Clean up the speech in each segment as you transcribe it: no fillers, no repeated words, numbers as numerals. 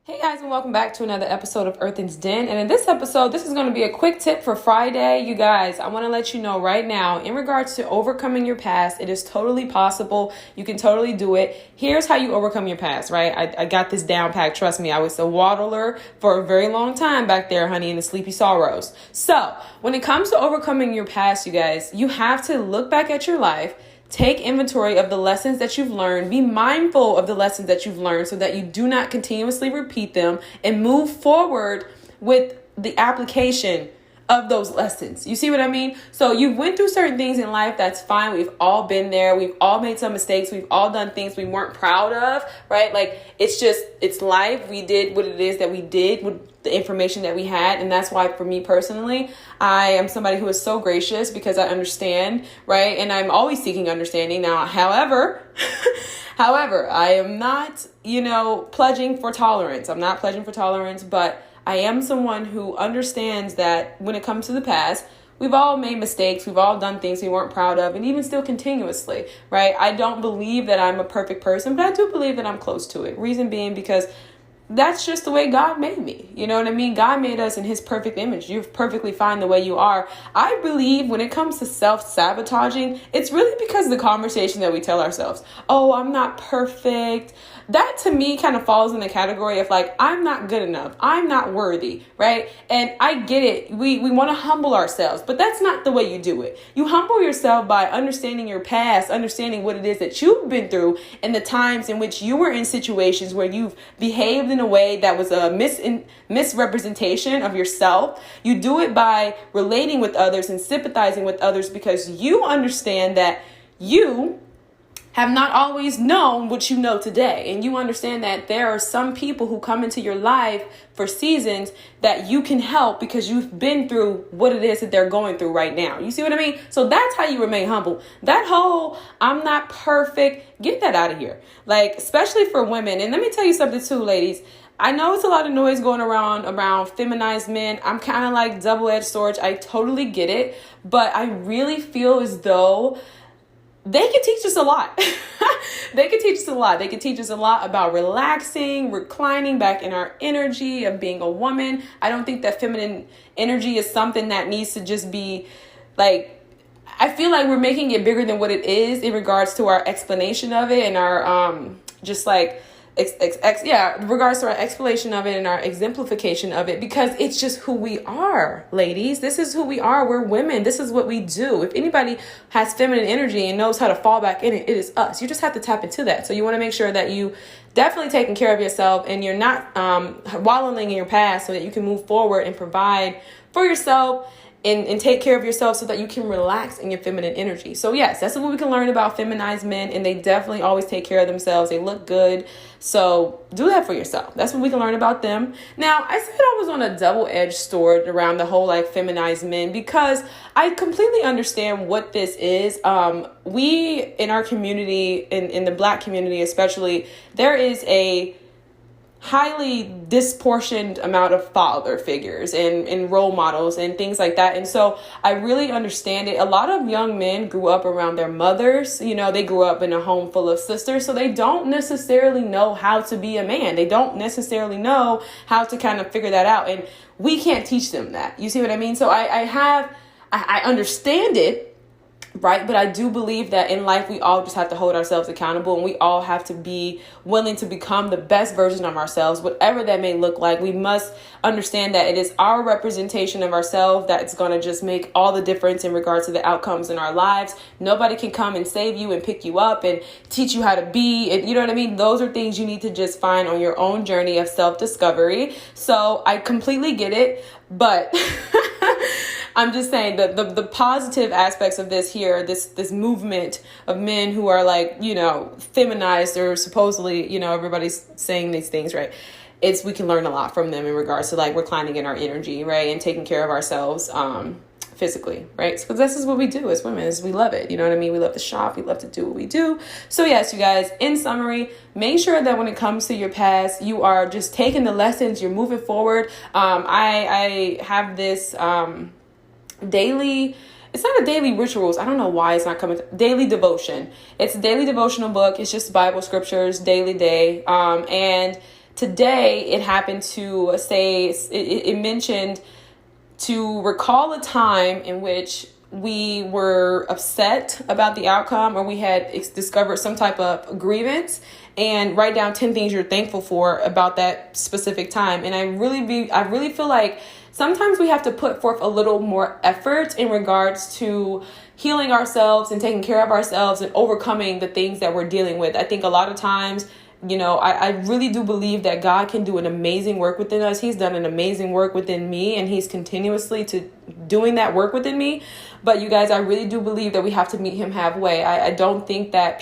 Hey guys, and welcome back to another episode of Earthen's Den. And in this episode, this is going to be a quick tip for Friday. You guys, I want to let you know right now, in regards to overcoming your past, it is totally possible. You can totally do it. Here's how you overcome your past, right? I got this down packed. Trust me, I was a waddler for a very long time back there, honey, in the Sleepy Sorrows. So when it comes to overcoming your past, you guys, you have to look back at your life. Take inventory of the lessons that you've learned. Be mindful of the lessons that you've learned so that you do not continuously repeat them, and move forward with the application of those lessons. You see what I mean? So you went through certain things in life. That's fine. We've all been there. We've all made some mistakes. We've all done things we weren't proud of, right? Like it's life. We did what it is that we did with the information that we had. And that's why for me personally, I am somebody who is so gracious because I understand, right? And I'm always seeking understanding. Now, however, I am not, pledging for tolerance. I'm not pledging for tolerance, but I am someone who understands that when it comes to the past, we've all made mistakes. We've all done things we weren't proud of, and even still continuously, right? I don't believe that I'm a perfect person, but I do believe that I'm close to it. Reason being because that's just the way God made me. You know what I mean? God made us in his perfect image. You're perfectly fine the way you are. I believe when it comes to self-sabotaging, it's really because of the conversation that we tell ourselves. Oh, I'm not perfect. That to me kind of falls in the category of like, I'm not good enough. I'm not worthy, right? And I get it. We want to humble ourselves, but that's not the way you do it. You humble yourself by understanding your past, understanding what it is that you've been through, and the times in which you were in situations where you've behaved in a way that was a misrepresentation of yourself. You do it by relating with others and sympathizing with others because you understand that you have not always known what you know today. And you understand that there are some people who come into your life for seasons that you can help because you've been through what it is that they're going through right now. You see what I mean? So that's how you remain humble. That whole, I'm not perfect, get that out of here. Like, especially for women. And let me tell you something too, ladies. I know it's a lot of noise going around feminized men. I'm kind of like double-edged sword. I totally get it. But I really feel as though they can teach us a lot. They can teach us a lot. They can teach us a lot about relaxing, reclining back in our energy of being a woman. I don't think that feminine energy is something that needs to just be like, I feel like we're making it bigger than what it is in regards to our explanation of it and our just like regards to our explanation of it and our exemplification of it, because it's just who we are, ladies. This is who we are. We're women. This is what we do. If anybody has feminine energy and knows how to fall back in it, it is us. You just have to tap into that. So you want to make sure that you definitely taking care of yourself and you're not wallowing in your past so that you can move forward and provide for yourself and take care of yourself so that you can relax in your feminine energy. So yes, that's what we can learn about feminized men, and they definitely always take care of themselves. They look good. So do that for yourself. That's what we can learn about them. Now, I said I was on a double-edged sword around the whole like feminized men because I completely understand what this is. We in our community, in the Black community especially, there is a highly disproportioned amount of father figures and role models and things like that. And so I really understand it. A lot of young men grew up around their mothers. They grew up in a home full of sisters. So they don't necessarily know how to be a man. They don't necessarily know how to kind of figure that out. And we can't teach them that. You see what I mean? So I understand it. Right. But I do believe that in life, we all just have to hold ourselves accountable, and we all have to be willing to become the best version of ourselves, whatever that may look like. We must understand that it is our representation of ourselves that's going to just make all the difference in regards to the outcomes in our lives. Nobody can come and save you and pick you up and teach you how to be. And you know what I mean? Those are things you need to just find on your own journey of self-discovery. So I completely get it. But I'm just saying that the positive aspects of this here, this movement of men who are like, feminized, or supposedly, everybody's saying these things, right? We can learn a lot from them in regards to like reclining in our energy, right? And taking care of ourselves physically, right? Because this is what we do as women, is we love it. You know what I mean? We love to shop. We love to do what we do. So yes, you guys, in summary, make sure that when it comes to your past, you are just taking the lessons, you're moving forward. I have this daily, it's not a daily rituals. I don't know why it's not coming. Daily devotion. It's a daily devotional book. It's just Bible scriptures, daily day. And today it happened to say, it mentioned to recall a time in which we were upset about the outcome, or we had discovered some type of grievance, and write down 10 things you're thankful for about that specific time. And I really feel like sometimes we have to put forth a little more effort in regards to healing ourselves and taking care of ourselves and overcoming the things that we're dealing with. I think a lot of times, I really do believe that God can do an amazing work within us. He's done an amazing work within me, and he's continuously doing that work within me. But you guys, I really do believe that we have to meet him halfway. I don't think that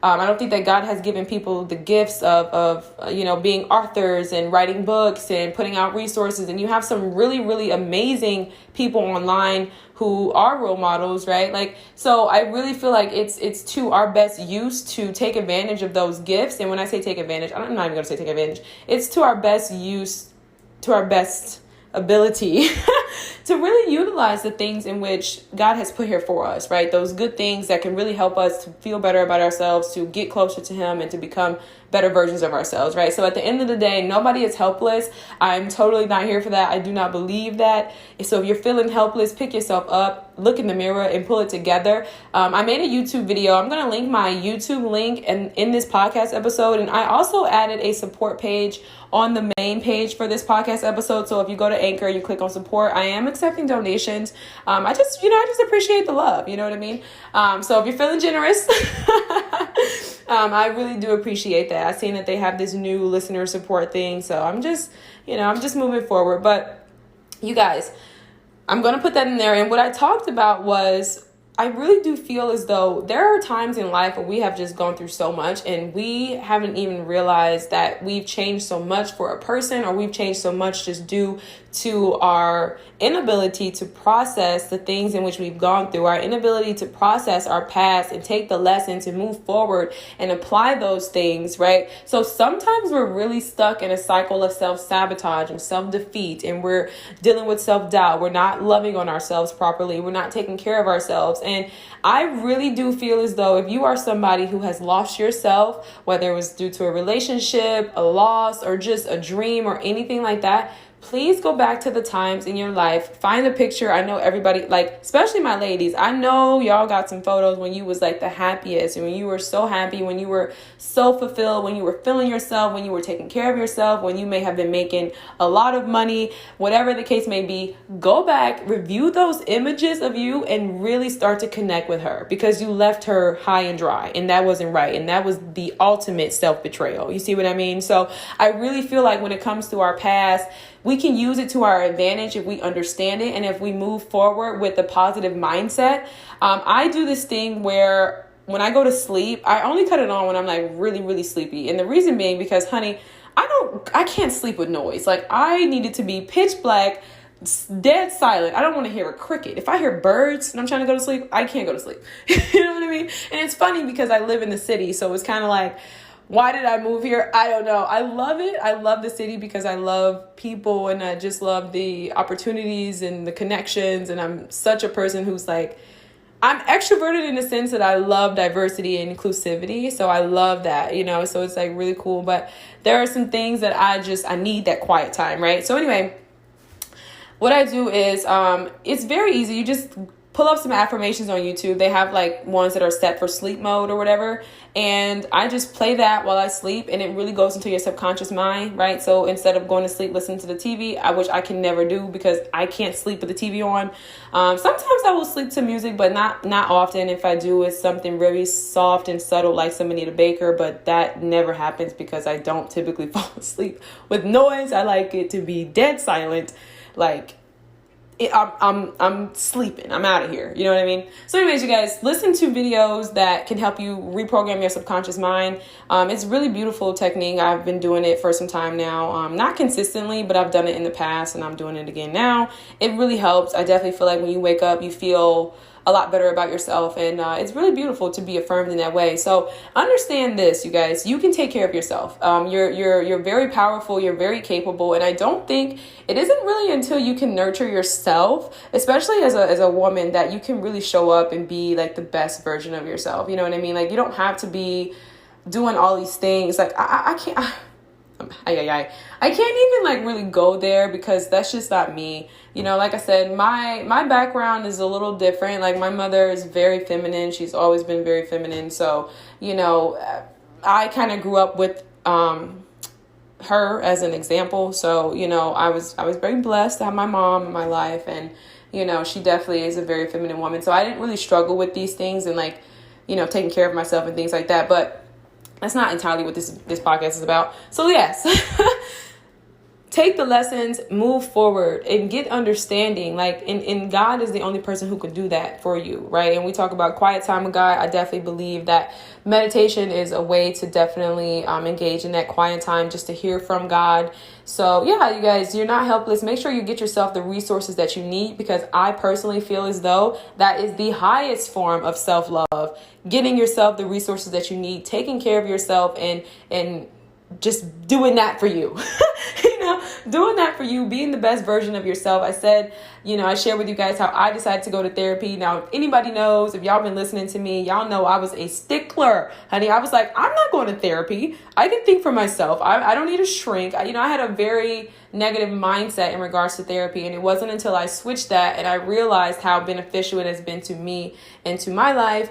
I don't think that God has given people the gifts of being authors and writing books and putting out resources. And you have some really, really amazing people online who are role models, right? Like, so I really feel like it's to our best use to take advantage of those gifts. And when I say take advantage, I'm not even going to say take advantage. It's to our best use, to our best ability to really utilize the things in which God has put here for us, right? Those good things that can really help us to feel better about ourselves, to get closer to him, and to become better versions of ourselves, right? So at the end of the day, nobody is helpless. I'm totally not here for that. I do not believe that. So if you're feeling helpless, pick yourself up, look in the mirror, and pull it together. I made a YouTube video. I'm going to link my YouTube link in this podcast episode. And I also added a support page on the main page for this podcast episode. So if you go to Anchor, you click on support, I am accepting donations. I just appreciate the love. You know what I mean? So if you're feeling generous, I really do appreciate that. I've seen that they have this new listener support thing. So I'm just moving forward. But you guys, I'm going to put that in there. And what I talked about was, I really do feel as though there are times in life where we have just gone through so much and we haven't even realized that we've changed so much for a person, or we've changed so much just due to our inability to process the things in which we've gone through, our inability to process our past and take the lessons and move forward and apply those things, right? So sometimes we're really stuck in a cycle of self-sabotage and self-defeat, and we're dealing with self-doubt. We're not loving on ourselves properly. We're not taking care of ourselves. And I really do feel as though if you are somebody who has lost yourself, whether it was due to a relationship, a loss, or just a dream or anything like that, please go back to the times in your life, find a picture. I know everybody, like, especially my ladies, I know y'all got some photos when you was like the happiest, and when you were so happy, when you were so fulfilled, when you were feeling yourself, when you were taking care of yourself, when you may have been making a lot of money, whatever the case may be. Go back, review those images of you, and really start to connect with her, because you left her high and dry, and that wasn't right. And that was the ultimate self-betrayal. You see what I mean? So I really feel like when it comes to our past, we can use it to our advantage if we understand it and if we move forward with a positive mindset. I do this thing where when I go to sleep, I only cut it on when I'm like really, really sleepy. And the reason being because, honey, I can't sleep with noise. Like, I need it to be pitch black, dead silent. I don't want to hear a cricket. If I hear birds and I'm trying to go to sleep, I can't go to sleep. You know what I mean? And it's funny because I live in the city. So it's kind of like, why did I move here? I don't know. I love it. I love the city because I love people, and I just love the opportunities and the connections. And I'm such a person who's like, I'm extroverted in the sense that I love diversity and inclusivity. So I love that, so it's like really cool. But there are some things that I need that quiet time, right? So anyway, what I do is it's very easy. You just pull up some affirmations on YouTube. They have like ones that are set for sleep mode or whatever. And I just play that while I sleep, and it really goes into your subconscious mind, right? So instead of going to sleep listening to the TV, which I can never do because I can't sleep with the TV on. Sometimes I will sleep to music, but not often. If I do, it's something really soft and subtle like some Anita Baker, but that never happens because I don't typically fall asleep with noise. I like it to be dead silent, like I'm sleeping. I'm out of here. You know what I mean? So anyways, you guys, listen to videos that can help you reprogram your subconscious mind. It's really beautiful technique. I've been doing it for some time now. Not consistently, but I've done it in the past, and I'm doing it again now. It really helps. I definitely feel like when you wake up, you feel a lot better about yourself, and it's really beautiful to be affirmed in that way. So understand this, you guys. You can take care of yourself. You're very powerful. You're very capable, and I don't think it isn't really until you can nurture yourself, especially as a woman, that you can really show up and be like the best version of yourself. You know what I mean? Like, you don't have to be doing all these things. Like, I can't. I can't even like really go there because that's just not me. You know, like I said, my background is a little different. Like my mother is very feminine. She's always been very feminine. So, you know, I kind of grew up with her as an example. So, you know, I was very blessed to have my mom in my life, and you know, she definitely is a very feminine woman. So I didn't really struggle with these things and like, you know, taking care of myself and things like that. But that's not entirely what this podcast is about. So yes, take the lessons, move forward, and get understanding. Like, and God is the only person who could do that for you, right? And we talk about quiet time with God. I definitely believe that meditation is a way to definitely engage in that quiet time just to hear from God. So yeah, you guys, you're not helpless. Make sure you get yourself the resources that you need, because I personally feel as though that is the highest form of self-love. Getting yourself the resources that you need, taking care of yourself, and just doing that for you. You know, doing that for you, being the best version of yourself. I said, you know, I shared with you guys how I decided to go to therapy. Now, if anybody knows, if y'all been listening to me, y'all know I was a stickler, honey. I was like, I'm not going to therapy. I can think for myself. I don't need a shrink. I had a very negative mindset in regards to therapy. And it wasn't until I switched that and I realized how beneficial it has been to me and to my life.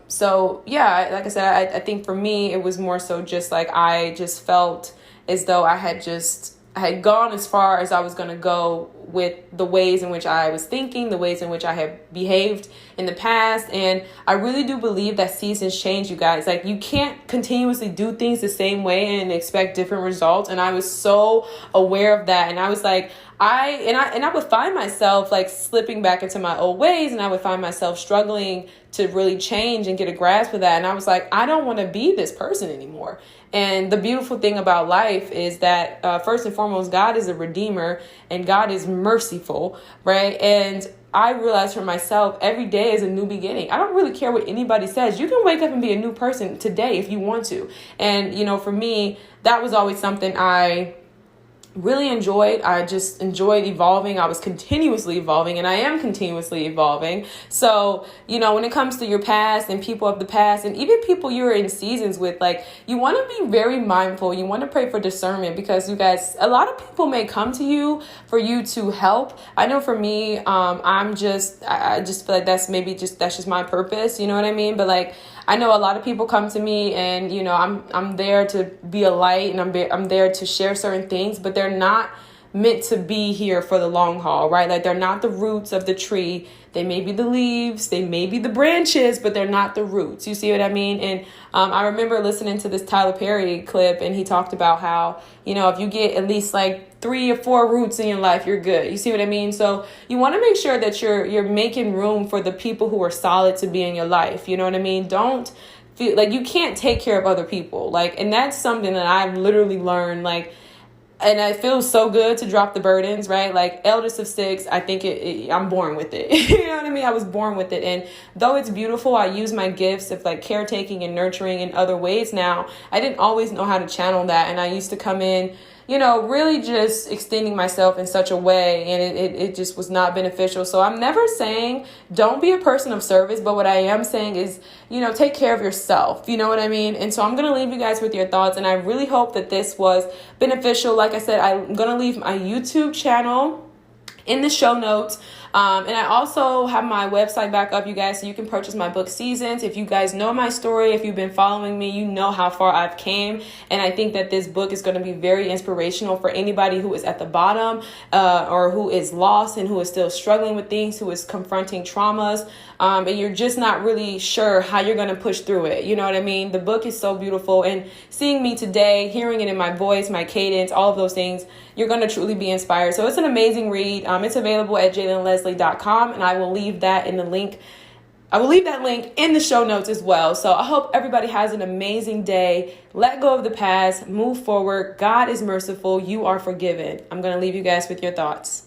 So yeah, like I said, I think for me, it was more so just like, I just felt as though I had gone as far as I was going to go with the ways in which I was thinking, the ways in which I had behaved in the past. And I really do believe that seasons change, you guys. Like, you can't continuously do things the same way and expect different results. And I was so aware of that. And I was like, I would find myself like slipping back into my old ways, and I would find myself struggling to really change and get a grasp of that. And I was like, I don't want to be this person anymore. And the beautiful thing about life is that first and foremost, God is a redeemer and God is merciful, right? And I realized for myself, every day is a new beginning. I don't really care what anybody says. You can wake up and be a new person today if you want to. And, you know, for me, that was always something I really enjoyed. I just enjoyed evolving. I was continuously evolving, and I am continuously evolving. So, you know, when it comes to your past and people of the past, and even people you're in seasons with, like, you want to be very mindful. You want to pray for discernment, because you guys, a lot of people may come to you for you to help. I know for me, I just feel like that's just my purpose. You know what I mean? But like, I know a lot of people come to me, and, you know, I'm there to be a light, and I'm there to share certain things, but they're not meant to be here for the long haul, right? Like, they're not the roots of the tree. They may be the leaves, they may be the branches, but they're not the roots. You see what I mean? And I remember listening to this Tyler Perry clip, and he talked about how, you know, if you get at least like 3 or 4 roots in your life, you're good. You see what I mean? So you want to make sure that you're making room for the people who are solid to be in your life. You know what I mean? Don't feel like you can't take care of other people. Like, and that's something that I've literally learned, like, and it feels so good to drop the burdens, right? Like, eldest of 6, I think I'm born with it. You know what I mean? I was born with it. And though it's beautiful, I use my gifts of like caretaking and nurturing in other ways now. I didn't always know how to channel that. And I used to come in, you know, really just extending myself in such a way, and it just was not beneficial. So I'm never saying don't be a person of service, but what I am saying is, you know, take care of yourself. You know what I mean? And so I'm going to leave you guys with your thoughts, and I really hope that this was beneficial. Like I said, I'm going to leave my YouTube channel in the show notes. And I also have my website back up, you guys, so you can purchase my book Seasons. If you guys know my story, if you've been following me, you know how far I've came. And I think that this book is going to be very inspirational for anybody who is at the bottom or who is lost and who is still struggling with things, who is confronting traumas. And you're just not really sure how you're going to push through it. You know what I mean? The book is so beautiful. And seeing me today, hearing it in my voice, my cadence, all of those things, you're going to truly be inspired. So it's an amazing read. It's available at JaylenLeslie.com, and I will leave that in the link. I will leave that link in the show notes as well. So I hope everybody has an amazing day. Let go of the past. Move forward. God is merciful. You are forgiven. I'm going to leave you guys with your thoughts.